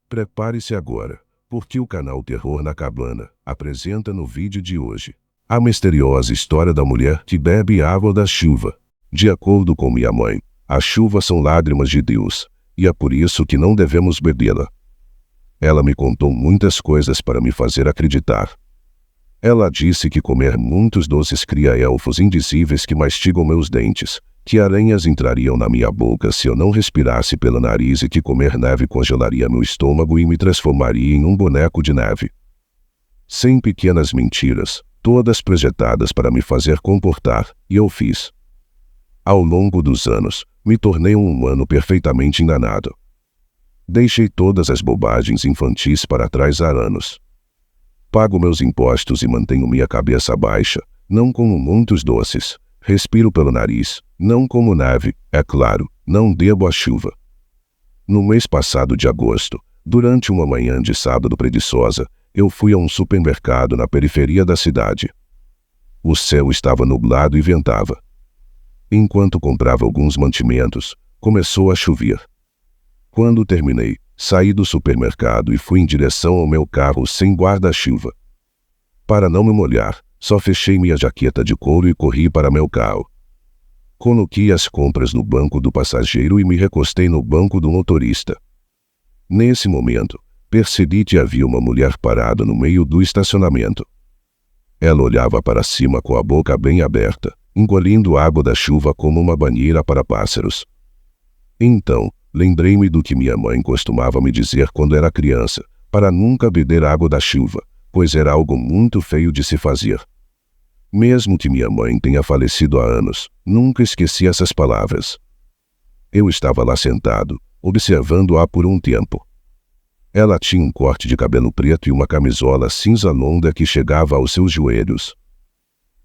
Prepare-se agora, porque o canal Terror na Cabana apresenta no vídeo de hoje a misteriosa história da mulher que bebe água da chuva. De acordo com minha mãe, a chuva são lágrimas de Deus, e é por isso que não devemos bebê-la. Ela me contou muitas coisas para me fazer acreditar. Ela disse que comer muitos doces cria elfos indizíveis que mastigam meus dentes, que aranhas entrariam na minha boca se eu não respirasse pelo nariz e que comer neve congelaria meu estômago e me transformaria em um boneco de neve. 100 pequenas mentiras, todas projetadas para me fazer comportar, e eu fiz. Ao longo dos anos, me tornei um humano perfeitamente enganado. Deixei todas as bobagens infantis para trás há anos. Pago meus impostos e mantenho minha cabeça baixa, não como muitos doces. Respiro pelo nariz, não como neve, é claro, não bebo a chuva. No mês passado de agosto, durante uma manhã de sábado preguiçosa, eu fui a um supermercado na periferia da cidade. O céu estava nublado e ventava. Enquanto comprava alguns mantimentos, começou a chover. Quando terminei, saí do supermercado e fui em direção ao meu carro sem guarda-chuva. Para não me molhar, só fechei minha jaqueta de couro e corri para meu carro. Coloquei as compras no banco do passageiro e me recostei no banco do motorista. Nesse momento, percebi que havia uma mulher parada no meio do estacionamento. Ela olhava para cima com a boca bem aberta, engolindo água da chuva como uma banheira para pássaros. Então, lembrei-me do que minha mãe costumava me dizer quando era criança, para nunca beber água da chuva, pois era algo muito feio de se fazer. Mesmo que minha mãe tenha falecido há anos, nunca esqueci essas palavras. Eu estava lá sentado, observando-a por um tempo. Ela tinha um corte de cabelo preto e uma camisola cinza longa que chegava aos seus joelhos.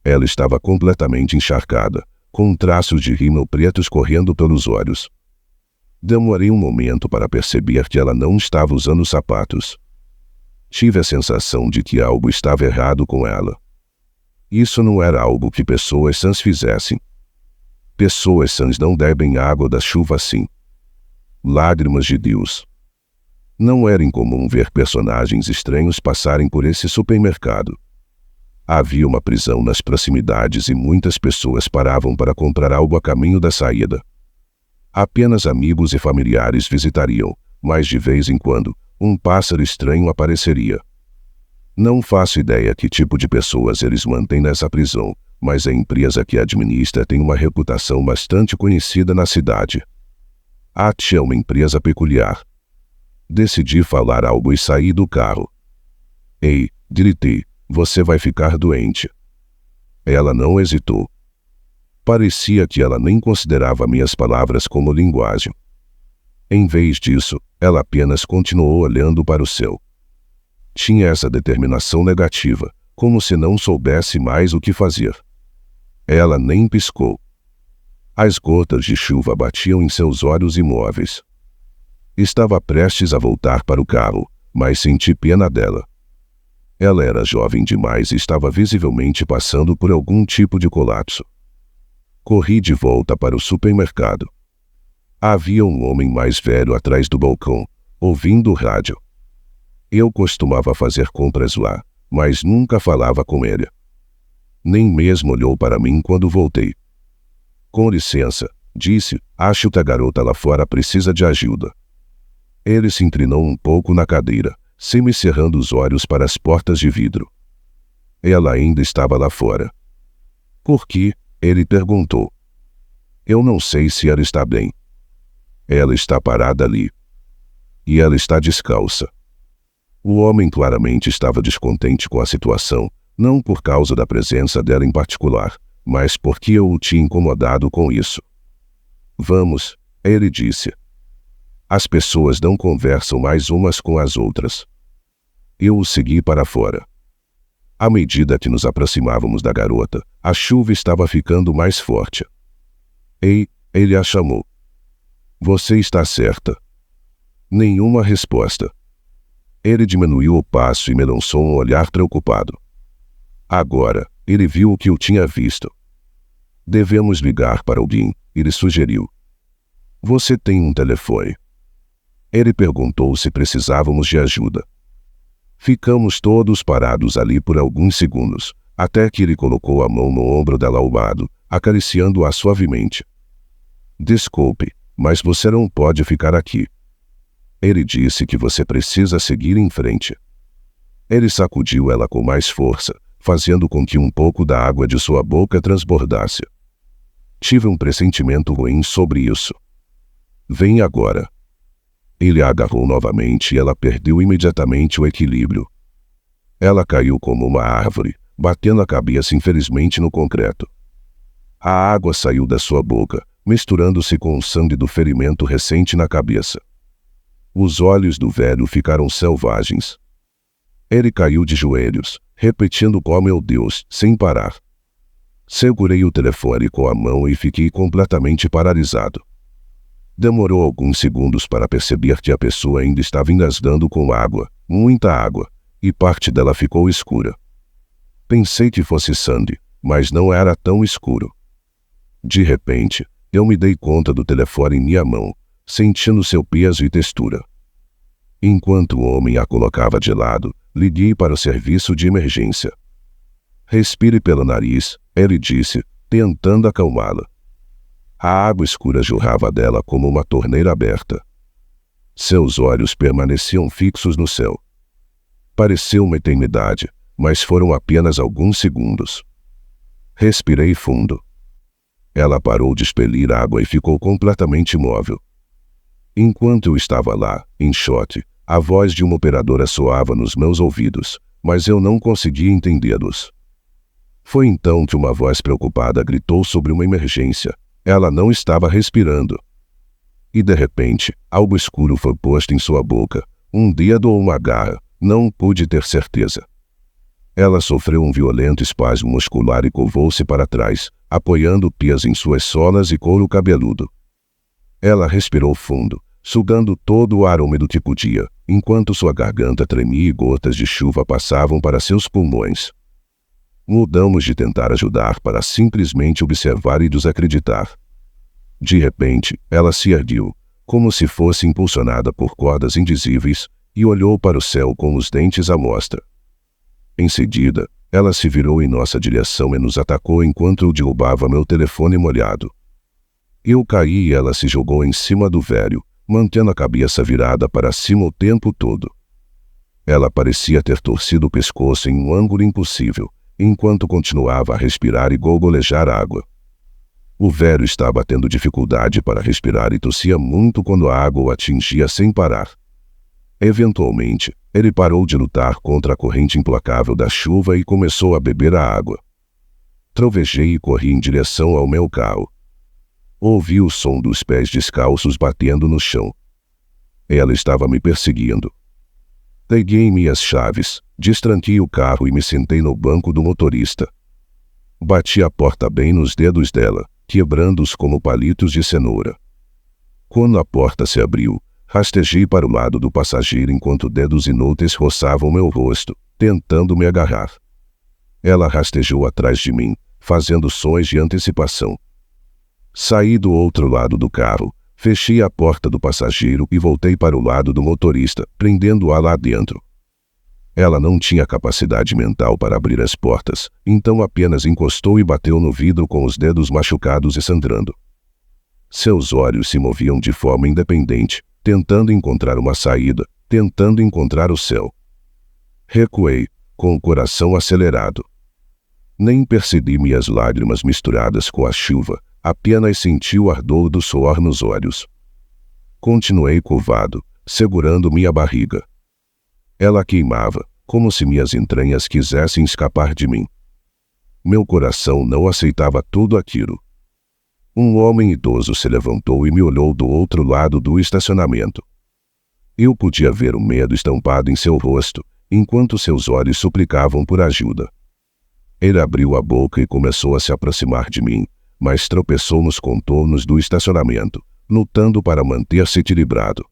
Ela estava completamente encharcada, com traços de rímel pretos correndo pelos olhos. Demorei um momento para perceber que ela não estava usando sapatos. Tive a sensação de que algo estava errado com ela. Isso não era algo que pessoas sãs fizessem. Pessoas sãs não bebem água da chuva assim. Lágrimas de Deus. Não era incomum ver personagens estranhos passarem por esse supermercado. Havia uma prisão nas proximidades e muitas pessoas paravam para comprar algo a caminho da saída. Apenas amigos e familiares visitariam, mas de vez em quando, um pássaro estranho apareceria. Não faço ideia que tipo de pessoas eles mantêm nessa prisão, mas a empresa que a administra tem uma reputação bastante conhecida na cidade. É uma empresa peculiar. Decidi falar algo e saí do carro. Ei, gritei, você vai ficar doente. Ela não hesitou. Parecia que ela nem considerava minhas palavras como linguagem. Em vez disso, ela apenas continuou olhando para o céu. Tinha essa determinação negativa, como se não soubesse mais o que fazer. Ela nem piscou. As gotas de chuva batiam em seus olhos imóveis. Estava prestes a voltar para o carro, mas senti pena dela. Ela era jovem demais e estava visivelmente passando por algum tipo de colapso. Corri de volta para o supermercado. Havia um homem mais velho atrás do balcão, ouvindo o rádio. Eu costumava fazer compras lá, mas nunca falava com ele. Nem mesmo olhou para mim quando voltei. Com licença, disse, acho que a garota lá fora precisa de ajuda. Ele se inclinou um pouco na cadeira, semicerrando os olhos para as portas de vidro. Ela ainda estava lá fora. Por quê? Ele perguntou. Eu não sei se ela está bem. Ela está parada ali. E ela está descalça. O homem claramente estava descontente com a situação, não por causa da presença dela em particular, mas porque eu o tinha incomodado com isso. Vamos, ele disse. As pessoas não conversam mais umas com as outras. Eu o segui para fora. À medida que nos aproximávamos da garota, a chuva estava ficando mais forte. Ei, ele a chamou. Você está certa. Nenhuma resposta. Ele diminuiu o passo e me lançou um olhar preocupado. Agora, ele viu o que eu tinha visto. Devemos ligar para alguém, ele sugeriu. Você tem um telefone? Ele perguntou se precisávamos de ajuda. Ficamos todos parados ali por alguns segundos, até que ele colocou a mão no ombro dela ao lado, acariciando-a suavemente. Desculpe, mas você não pode ficar aqui. Ele disse que você precisa seguir em frente. Ele sacudiu ela com mais força, fazendo com que um pouco da água de sua boca transbordasse. Tive um pressentimento ruim sobre isso. Vem agora. Ele a agarrou novamente e ela perdeu imediatamente o equilíbrio. Ela caiu como uma árvore, batendo a cabeça infelizmente no concreto. A água saiu da sua boca, misturando-se com o sangue do ferimento recente na cabeça. Os olhos do velho ficaram selvagens. Ele caiu de joelhos, repetindo "Oh meu Deus", sem parar. Segurei o telefone com a mão e fiquei completamente paralisado. Demorou alguns segundos para perceber que a pessoa ainda estava engasgando com água, muita água, e parte dela ficou escura. Pensei que fosse sangue, mas não era tão escuro. De repente, eu me dei conta do telefone em minha mão, sentindo seu peso e textura. Enquanto o homem a colocava de lado, liguei para o serviço de emergência. Respire pelo nariz, ele disse, tentando acalmá-la. A água escura jorrava dela como uma torneira aberta. Seus olhos permaneciam fixos no céu. Pareceu uma eternidade, mas foram apenas alguns segundos. Respirei fundo. Ela parou de expelir água e ficou completamente imóvel. Enquanto eu estava lá, em choque, a voz de uma operadora soava nos meus ouvidos, mas eu não conseguia entendê-los. Foi então que uma voz preocupada gritou sobre uma emergência. Ela não estava respirando. E de repente, algo escuro foi posto em sua boca, um dedo ou uma garra, não pude ter certeza. Ela sofreu um violento espasmo muscular e curvou-se para trás, apoiando pés em suas solas e couro cabeludo. Ela respirou fundo, sugando todo o ar úmido que podia, enquanto sua garganta tremia e gotas de chuva passavam para seus pulmões. Mudamos de tentar ajudar para simplesmente observar e desacreditar. De repente, ela se ergueu, como se fosse impulsionada por cordas indizíveis, e olhou para o céu com os dentes à mostra. Em seguida, ela se virou em nossa direção e nos atacou enquanto eu derrubava meu telefone molhado. Eu caí e ela se jogou em cima do velho, mantendo a cabeça virada para cima o tempo todo. Ela parecia ter torcido o pescoço em um ângulo impossível, enquanto continuava a respirar e gorgolejar água. O velho estava tendo dificuldade para respirar e tossia muito quando a água o atingia sem parar. Eventualmente, ele parou de lutar contra a corrente implacável da chuva e começou a beber a água. Trovejei e corri em direção ao meu carro. Ouvi o som dos pés descalços batendo no chão. Ela estava me perseguindo. Peguei minhas chaves, destranquei o carro e me sentei no banco do motorista. Bati a porta bem nos dedos dela, quebrando-os como palitos de cenoura. Quando a porta se abriu, rastejei para o lado do passageiro enquanto dedos inúteis roçavam meu rosto, tentando me agarrar. Ela rastejou atrás de mim, fazendo sons de antecipação. Saí do outro lado do carro, fechei a porta do passageiro e voltei para o lado do motorista, prendendo-a lá dentro. Ela não tinha capacidade mental para abrir as portas, então apenas encostou e bateu no vidro com os dedos machucados e sangrando. Seus olhos se moviam de forma independente, tentando encontrar uma saída, tentando encontrar o céu. Recuei, com o coração acelerado. Nem percebi minhas lágrimas misturadas com a chuva, apenas senti o ardor do suor nos olhos. Continuei curvado, segurando minha barriga. Ela queimava, como se minhas entranhas quisessem escapar de mim. Meu coração não aceitava tudo aquilo. Um homem idoso se levantou e me olhou do outro lado do estacionamento. Eu podia ver o medo estampado em seu rosto, enquanto seus olhos suplicavam por ajuda. Ele abriu a boca e começou a se aproximar de mim, mas tropeçou nos contornos do estacionamento, lutando para manter-se equilibrado.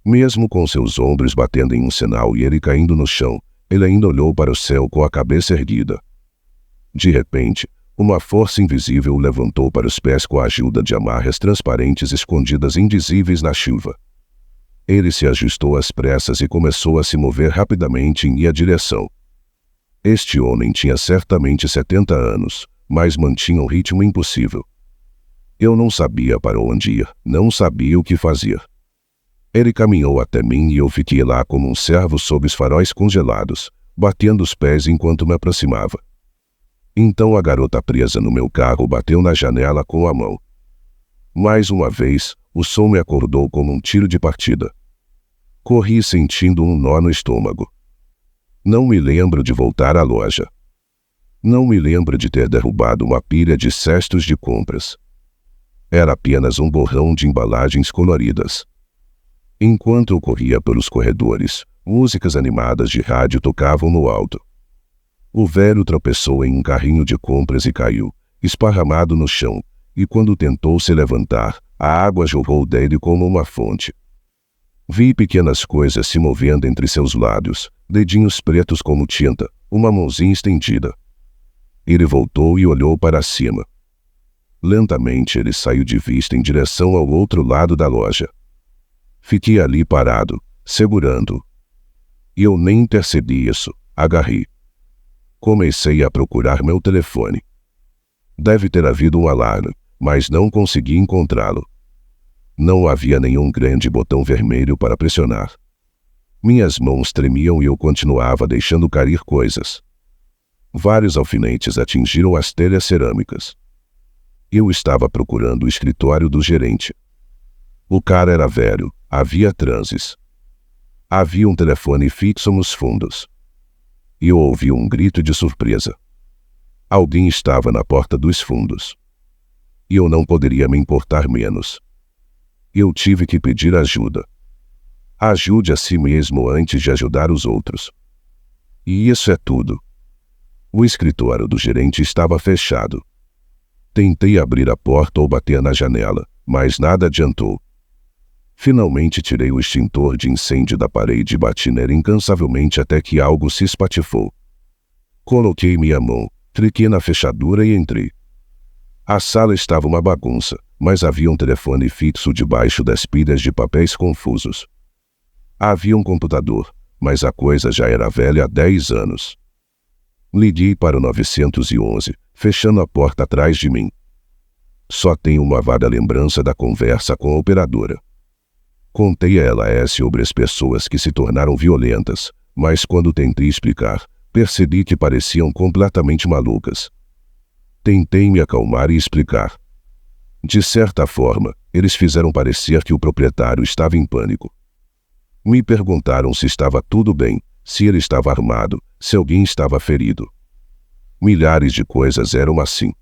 Mesmo com seus ombros batendo em um sinal e ele caindo no chão, ele ainda olhou para o céu com a cabeça erguida. De repente, uma força invisível o levantou para os pés com a ajuda de amarras transparentes escondidas indizíveis na chuva. Ele se ajustou às pressas e começou a se mover rapidamente em minha direção. Este homem tinha certamente 70 anos, mas mantinha um ritmo impossível. Eu não sabia para onde ir, não sabia o que fazer. Ele caminhou até mim e eu fiquei lá como um cervo sob os faróis congelados, batendo os pés enquanto me aproximava. Então a garota presa no meu carro bateu na janela com a mão. Mais uma vez, o som me acordou como um tiro de partida. Corri sentindo um nó no estômago. Não me lembro de voltar à loja. Não me lembro de ter derrubado uma pilha de cestos de compras. Era apenas um borrão de embalagens coloridas. Enquanto eu corria pelos corredores, músicas animadas de rádio tocavam no alto. O velho tropeçou em um carrinho de compras e caiu, esparramado no chão, e quando tentou se levantar, a água jorrou dele como uma fonte. Vi pequenas coisas se movendo entre seus lábios, dedinhos pretos como tinta, uma mãozinha estendida. Ele voltou e olhou para cima. Lentamente ele saiu de vista em direção ao outro lado da loja. Fiquei ali parado, segurando-o. E eu nem percebi isso, agarrei. Comecei a procurar meu telefone. Deve ter havido um alarme, mas não consegui encontrá-lo. Não havia nenhum grande botão vermelho para pressionar. Minhas mãos tremiam e eu continuava deixando cair coisas. Vários alfinetes atingiram as telhas cerâmicas. Eu estava procurando o escritório do gerente. O cara era velho, havia transes. Havia um telefone fixo nos fundos. E eu ouvi um grito de surpresa. Alguém estava na porta dos fundos. E eu não poderia me importar menos. Eu tive que pedir ajuda. Ajude a si mesmo antes de ajudar os outros. E isso é tudo. O escritório do gerente estava fechado. Tentei abrir a porta ou bater na janela, mas nada adiantou. Finalmente tirei o extintor de incêndio da parede e bati nele incansavelmente até que algo se espatifou. Coloquei minha mão, cliquei na fechadura e entrei. A sala estava uma bagunça, mas havia um telefone fixo debaixo das pilhas de papéis confusos. Havia um computador, mas a coisa já era velha há 10 anos. Liguei para o 911, fechando a porta atrás de mim. Só tenho uma vaga lembrança da conversa com a operadora. Contei a ela sobre as pessoas que se tornaram violentas, mas quando tentei explicar, percebi que pareciam completamente malucas. Tentei me acalmar e explicar. De certa forma, eles fizeram parecer que o proprietário estava em pânico. Me perguntaram se estava tudo bem, se ele estava armado, se alguém estava ferido. Milhares de coisas eram assim.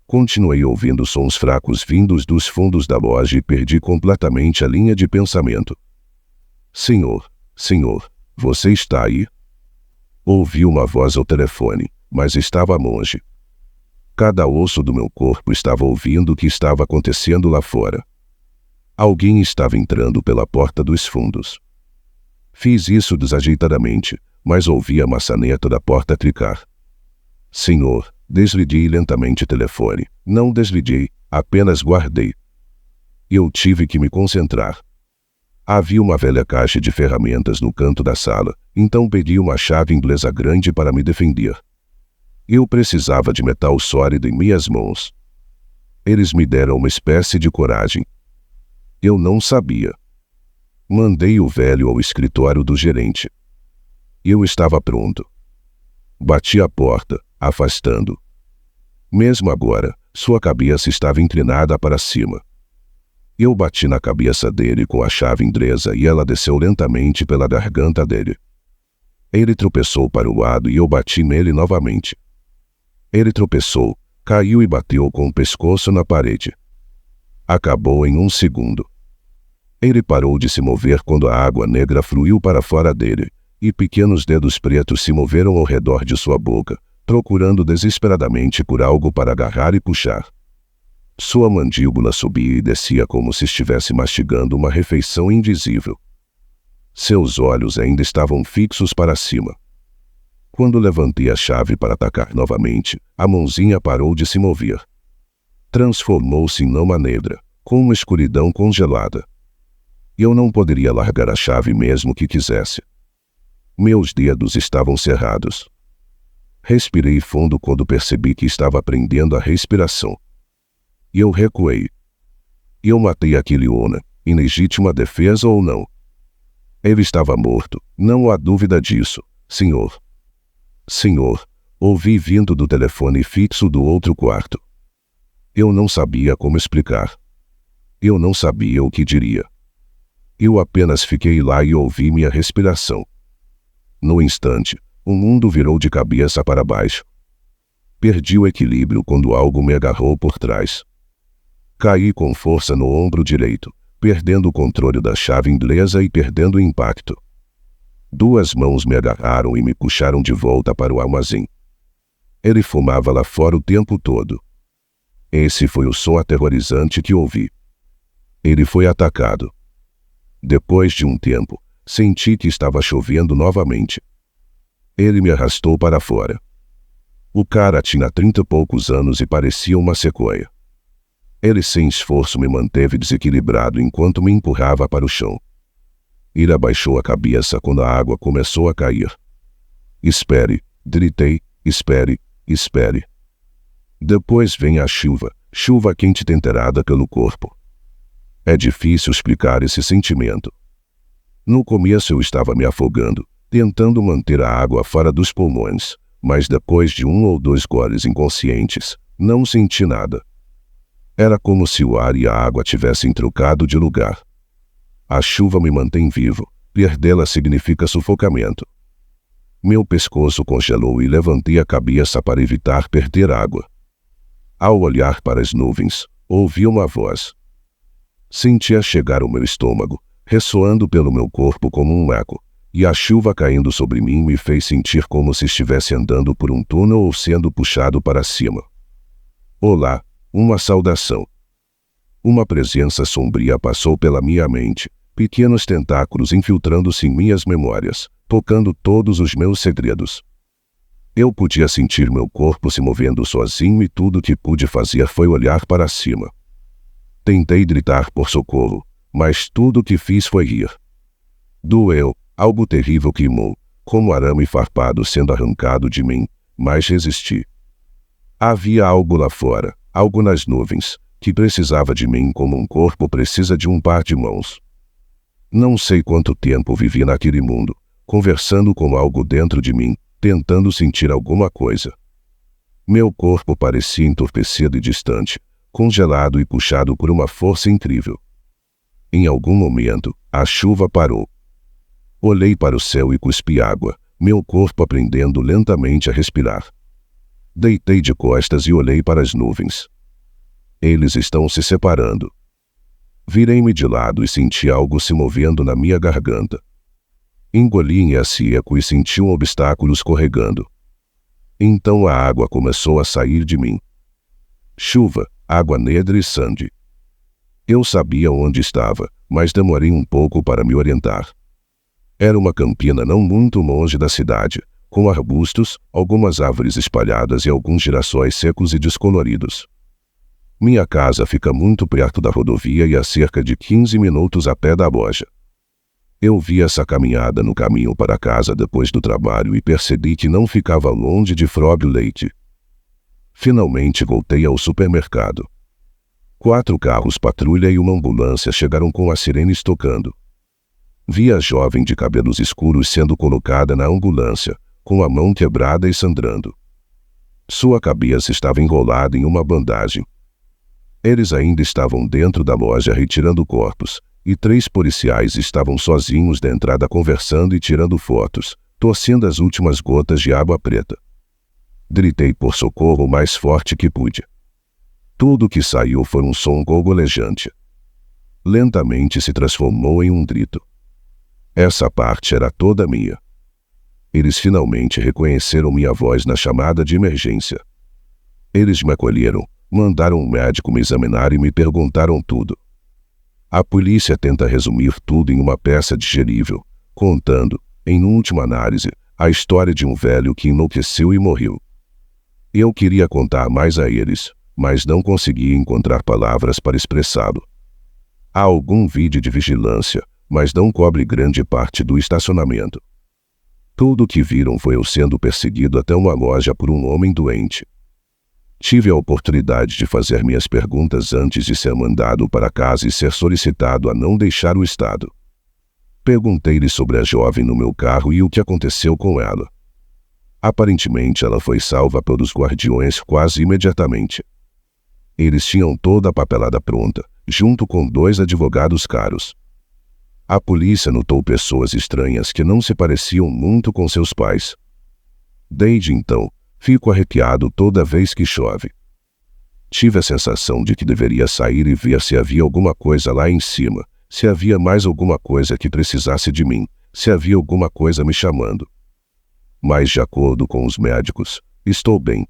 Continuei ouvindo sons fracos vindos dos fundos da loja e perdi completamente a linha de pensamento. Senhor, você está aí? Ouvi uma voz ao telefone, mas estava longe. Cada osso do meu corpo estava ouvindo o que estava acontecendo lá fora. Alguém estava entrando pela porta dos fundos. Fiz isso desajeitadamente, mas ouvi a maçaneta da porta clicar. Senhor, desliguei lentamente o telefone. Não desliguei, apenas guardei. Eu tive que me concentrar. Havia uma velha caixa de ferramentas no canto da sala, então pedi uma chave inglesa grande para me defender. Eu precisava de metal sólido em minhas mãos. Eles me deram uma espécie de coragem. Eu não sabia. Mandei o velho ao escritório do gerente. Eu estava pronto. Bati a porta, afastando. Mesmo agora, sua cabeça estava inclinada para cima. Eu bati na cabeça dele com a chave inglesa e ela desceu lentamente pela garganta dele. Ele tropeçou para o lado e eu bati nele novamente. Ele tropeçou, caiu e bateu com o pescoço na parede. Acabou em um segundo. Ele parou de se mover quando a água negra fluiu para fora dele, e pequenos dedos pretos se moveram ao redor de sua boca, procurando desesperadamente por algo para agarrar e puxar. Sua mandíbula subia e descia como se estivesse mastigando uma refeição invisível. Seus olhos ainda estavam fixos para cima. Quando levantei a chave para atacar novamente, a mãozinha parou de se mover. Transformou-se em lama negra, com uma escuridão congelada. Eu não poderia largar a chave mesmo que quisesse. Meus dedos estavam cerrados. Respirei fundo quando percebi que estava aprendendo a respiração. Eu recuei. Eu matei aquele Ona, em legítima defesa ou não. Ele estava morto, não há dúvida disso, senhor. Senhor, ouvi vindo do telefone fixo do outro quarto. Eu não sabia como explicar. Eu não sabia o que diria. Eu apenas fiquei lá e ouvi minha respiração. No instante, o mundo virou de cabeça para baixo. Perdi o equilíbrio quando algo me agarrou por trás. Caí com força no ombro direito, perdendo o controle da chave inglesa e perdendo o impacto. Duas mãos me agarraram e me puxaram de volta para o armazém. Ele fumava lá fora o tempo todo. Esse foi o som aterrorizante que ouvi. Ele foi atacado. Depois de um tempo, senti que estava chovendo novamente. Ele me arrastou para fora. O cara tinha 30 e poucos anos e parecia uma sequoia. Ele sem esforço me manteve desequilibrado enquanto me empurrava para o chão. Ele abaixou a cabeça quando a água começou a cair. Espere, gritei, espere, espere. Depois vem a chuva quente temperada pelo corpo. É difícil explicar esse sentimento. No começo eu estava me afogando, tentando manter a água fora dos pulmões, mas depois de 1 ou 2 goles inconscientes, não senti nada. Era como se o ar e a água tivessem trocado de lugar. A chuva me mantém vivo, perdê-la significa sufocamento. Meu pescoço congelou e levantei a cabeça para evitar perder água. Ao olhar para as nuvens, ouvi uma voz. Sentia chegar ao meu estômago, ressoando pelo meu corpo como um eco, e a chuva caindo sobre mim me fez sentir como se estivesse andando por um túnel ou sendo puxado para cima. Olá, uma saudação. Uma presença sombria passou pela minha mente, pequenos tentáculos infiltrando-se em minhas memórias, tocando todos os meus segredos. Eu podia sentir meu corpo se movendo sozinho e tudo o que pude fazer foi olhar para cima. Tentei gritar por socorro, mas tudo o que fiz foi rir. Doeu, algo terrível queimou, como arame farpado sendo arrancado de mim, mas resisti. Havia algo lá fora, algo nas nuvens, que precisava de mim como um corpo precisa de um par de mãos. Não sei quanto tempo vivi naquele mundo, conversando com algo dentro de mim, tentando sentir alguma coisa. Meu corpo parecia entorpecido e distante, congelado e puxado por uma força incrível. Em algum momento, a chuva parou. Olhei para o céu e cuspi água, meu corpo aprendendo lentamente a respirar. Deitei de costas e olhei para as nuvens. Eles estão se separando. Virei-me de lado e senti algo se movendo na minha garganta. Engoli em seco e senti um obstáculo escorregando. Então a água começou a sair de mim. Chuva, água negra e sangue. Eu sabia onde estava, mas demorei um pouco para me orientar. Era uma campina não muito longe da cidade, com arbustos, algumas árvores espalhadas e alguns girassóis secos e descoloridos. Minha casa fica muito perto da rodovia e a cerca de 15 minutos a pé da loja. Eu vi essa caminhada no caminho para casa depois do trabalho e percebi que não ficava longe de Frog Lake. Finalmente voltei ao supermercado. 4 carros patrulha e uma ambulância chegaram com as sirenes tocando. Vi a jovem de cabelos escuros sendo colocada na ambulância, com a mão quebrada e sangrando. Sua cabeça estava enrolada em uma bandagem. Eles ainda estavam dentro da loja retirando corpos, e 3 policiais estavam sozinhos da entrada conversando e tirando fotos, torcendo as últimas gotas de água preta. Gritei por socorro o mais forte que pude. Tudo que saiu foi um som gorgolejante. Lentamente se transformou em um grito. Essa parte era toda minha. Eles finalmente reconheceram minha voz na chamada de emergência. Eles me acolheram, mandaram um médico me examinar e me perguntaram tudo. A polícia tenta resumir tudo em uma peça digerível, contando, em última análise, a história de um velho que enlouqueceu e morreu. Eu queria contar mais a eles, mas não conseguia encontrar palavras para expressá-lo. Há algum vídeo de vigilância, mas não cobre grande parte do estacionamento. Tudo o que viram foi eu sendo perseguido até uma loja por um homem doente. Tive a oportunidade de fazer minhas perguntas antes de ser mandado para casa e ser solicitado a não deixar o estado. Perguntei-lhe sobre a jovem no meu carro e o que aconteceu com ela. Aparentemente ela foi salva pelos guardiões quase imediatamente. Eles tinham toda a papelada pronta, junto com 2 advogados caros. A polícia notou pessoas estranhas que não se pareciam muito com seus pais. Desde então, fico arrepiado toda vez que chove. Tive a sensação de que deveria sair e ver se havia alguma coisa lá em cima, se havia mais alguma coisa que precisasse de mim, se havia alguma coisa me chamando. Mas, de acordo com os médicos, estou bem.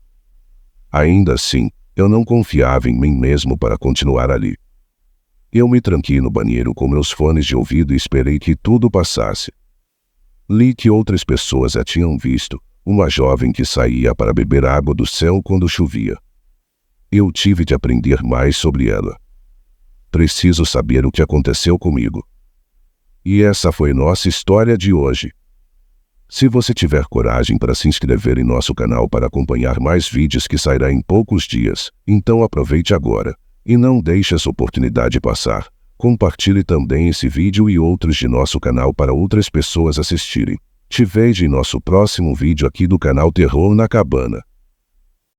Ainda assim, eu não confiava em mim mesmo para continuar ali. Eu me tranquei no banheiro com meus fones de ouvido e esperei que tudo passasse. Li que outras pessoas a tinham visto, uma jovem que saía para beber água do céu quando chovia. Eu tive de aprender mais sobre ela. Preciso saber o que aconteceu comigo. E essa foi nossa história de hoje. Se você tiver coragem para se inscrever em nosso canal para acompanhar mais vídeos que sairá em poucos dias, então aproveite agora. E não deixe essa oportunidade passar. Compartilhe também esse vídeo e outros de nosso canal para outras pessoas assistirem. Te vejo em nosso próximo vídeo aqui do canal Terror na Cabana.